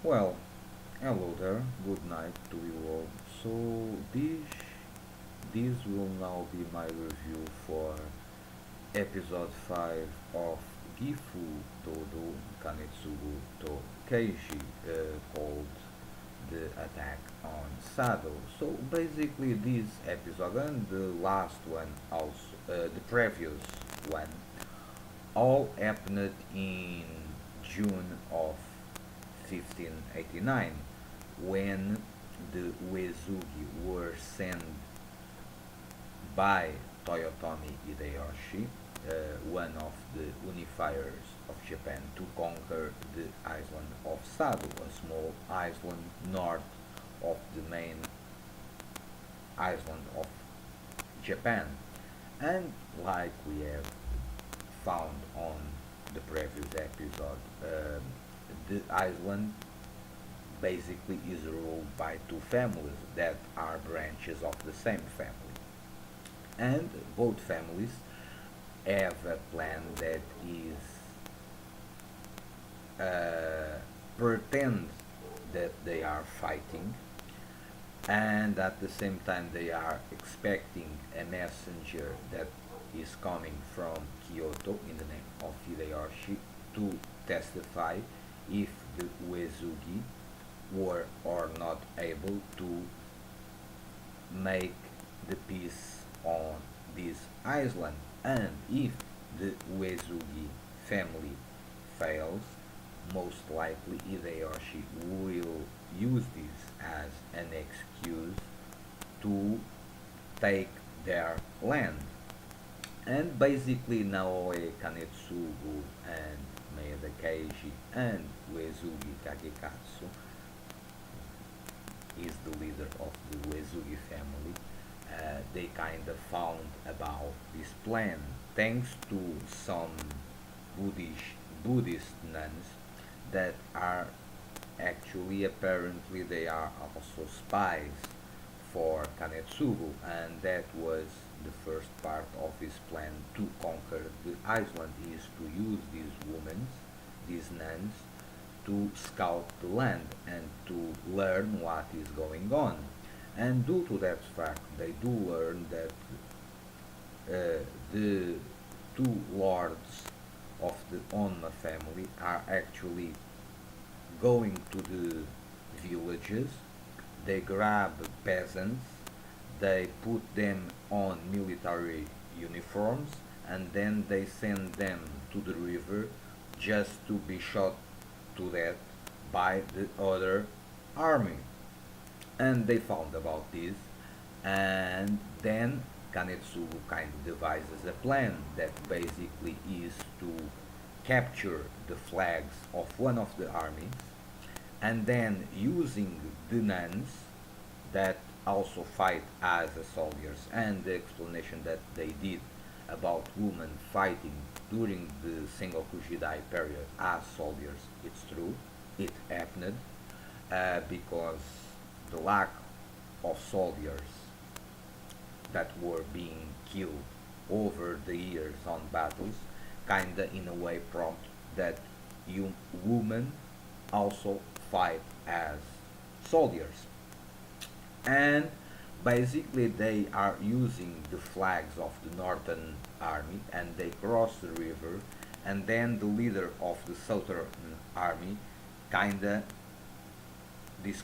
Well, hello there, good night to you all. So this will now be my review for episode 5 of Gifuu Doudou Kanetsugu to Keiji called The Attack on Sado. So basically this episode and the last one also, the previous one, all happened in June of 1589 when the Uesugi were sent by Toyotomi Hideyoshi, one of the unifiers of Japan, to conquer the island of Sado, a small island north of the main island of Japan. And like we have found on the previous episode, the island basically is ruled by two families that are branches of the same family. And both families have a plan that is pretend that they are fighting, and at the same time they are expecting a messenger that is coming from Kyoto in the name of Hideyoshi to testify if the Uesugi were or not able to make the peace on this island. And if the Uesugi family fails, most likely Hideyoshi will use this as an excuse to take their land. And basically Naoe Kanetsugu and Maeda Keiji and Uesugi Kagekatsu is the leader of the Uesugi family. They kind of found about this plan thanks to some Buddhist nuns that are actually apparently they are also spies for Kanetsugu, and that was the first part of his plan to conquer the island is to use these women, these nuns, to scout the land and to learn what is going on. And due to that fact, they do learn that the two lords of the Onma family are actually going to the villages. They grab peasants, they put them on military uniforms, and then they send them to the river just to be shot to death by the other army. And they found about this, and then Kanetsugu kind of devises a plan that basically is to capture the flags of one of the armies, and then using the nuns that also fight as soldiers, and the explanation that they did about women fighting during the Sengoku Jidai period as soldiers, it's true, it happened, because the lack of soldiers that were being killed over the years on battles kinda in a way prompt that you women also fight as soldiers. And basically they are using the flags of the northern army and they cross the river, and then the leader of the southern army kinda this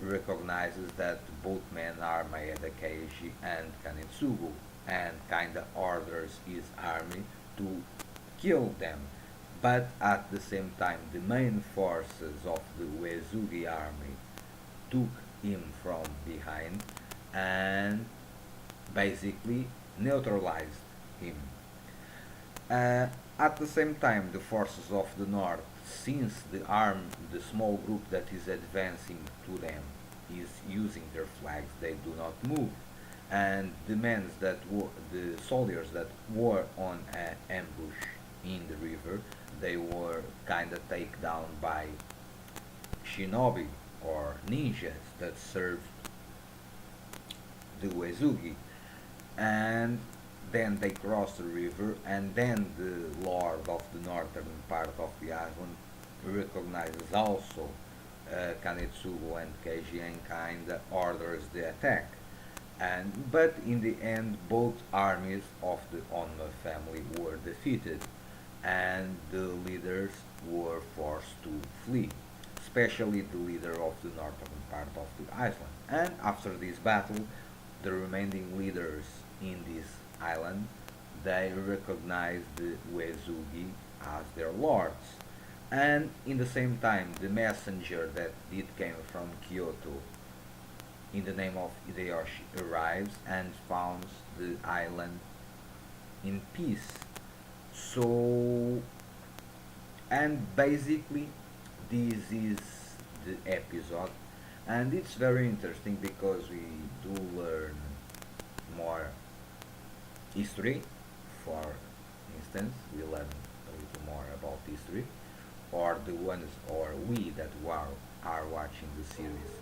recognizes that both men are Maeda Keiji and Kanetsugu, and kinda orders his army to kill them. But at the same time, the main forces of the Uesugi army took him from behind and basically neutralized him. At the same time, the forces of the north, since the small group that is advancing to them is using their flags, they do not move, and the soldiers that were on an ambush in the river, they were kind of taken down by shinobi or ninjas that served the Uesugi, and then they cross the river, and then the lord of the northern part of the island recognizes also Kanetsugu and Keiji and kinda orders the attack. But in the end, both armies of the Onma family were defeated, and the leaders were forced to flee, especially the leader of the northern part of the island. And after this battle, the remaining leaders in this island, they recognized the Uesugi as their lords. And in the same time, the messenger that did came from Kyoto in the name of Hideyoshi arrives and founds the island in peace. So, and basically, this is the episode, and it's very interesting because we do learn more history. For instance, we learn a little more about history, or the ones, or we that are watching the series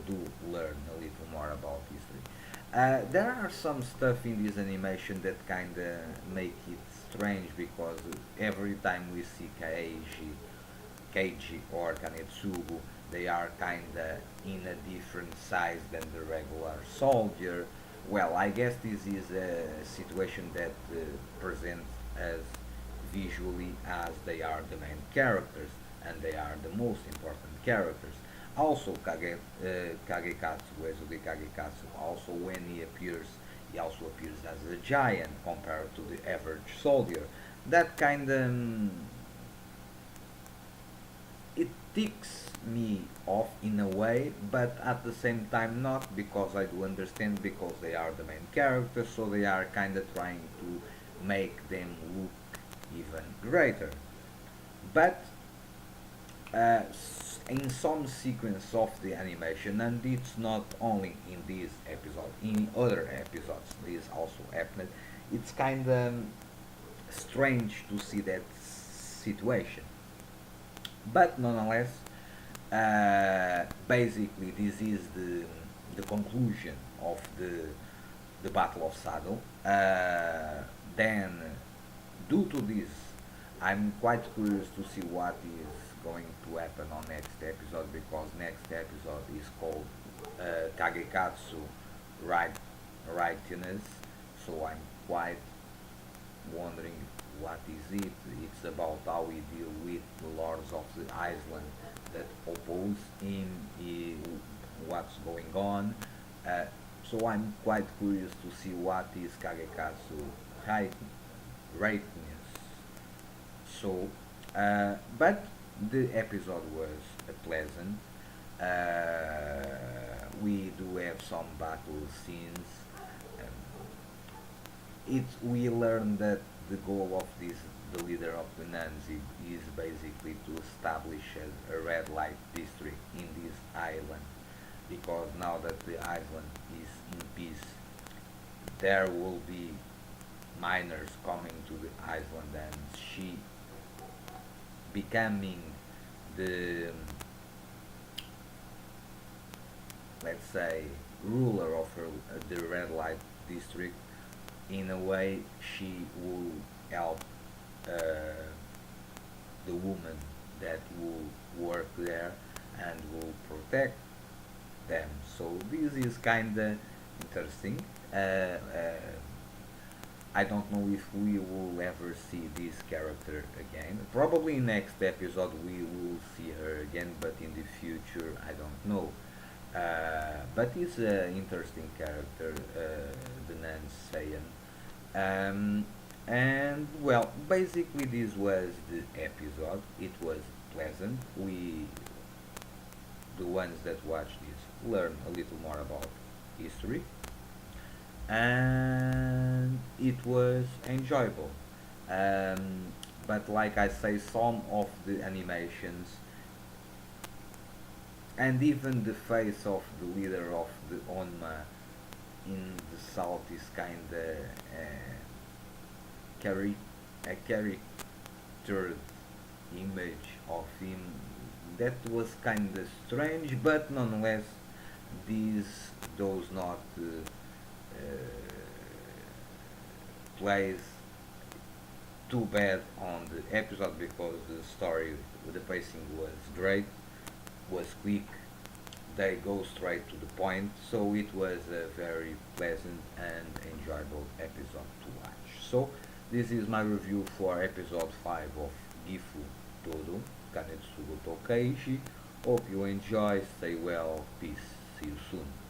do learn a little more about history. There are some stuff in this animation that kind of make it strange because every time we see Keiji or Kanetsugu, they are kind of in a different size than the regular soldier. Well, I guess this is a situation that presents as visually as they are the main characters and they are the most important characters. Also, Kagekatsu, Uesugi Kagekatsu, also when he also appears as a giant compared to the average soldier. That kind of it ticks me off in a way, but at the same time not because I do understand because they are the main characters, so they are kind of trying to make them look even greater. But in some sequence of the animation, and it's not only in this episode, in other episodes, this also happened. It's kind of strange to see that situation, but nonetheless, basically, this is the conclusion of the Battle of Saddle. Then, due to this, I'm quite curious to see what is going to happen on next episode because next episode is called Kagekatsu right Rightness. So I'm quite wondering what is it. It's about how we deal with the lords of the island that oppose him, what's going on. Uh, so I'm quite curious to see what is Kagekatsu right, rightness. So, but the episode was pleasant. We do have some battle scenes. It we learn that the goal of this the leader of the Nanzi is basically to establish a red light district in this island because now that the island is in peace there will be miners coming to the island and she becoming the let's say ruler of the red light district. In a way she will help the woman that will work there and will protect them. So this is kind of interesting. I don't know if we will ever see this character again. Probably next episode we will see her again, but in the future I don't know. But he's an interesting character, the Nan Saiyan. And well, basically this was the episode. It was pleasant. The ones that watch this, learn a little more about history, and it was enjoyable. Um, but like I say, some of the animations and even the face of the leader of the Onma in the south is kind of cari- a caricatured image of him that was kind of strange, but nonetheless, this does not plays too bad on the episode because the story, the pacing was great. was quick. They go straight to the point, so it was a very pleasant and enjoyable episode to watch. So this is my review for episode 5 of Gifuu Doudou, Kanetsugu to Keiji. Hope you enjoy, stay well, peace, see you soon.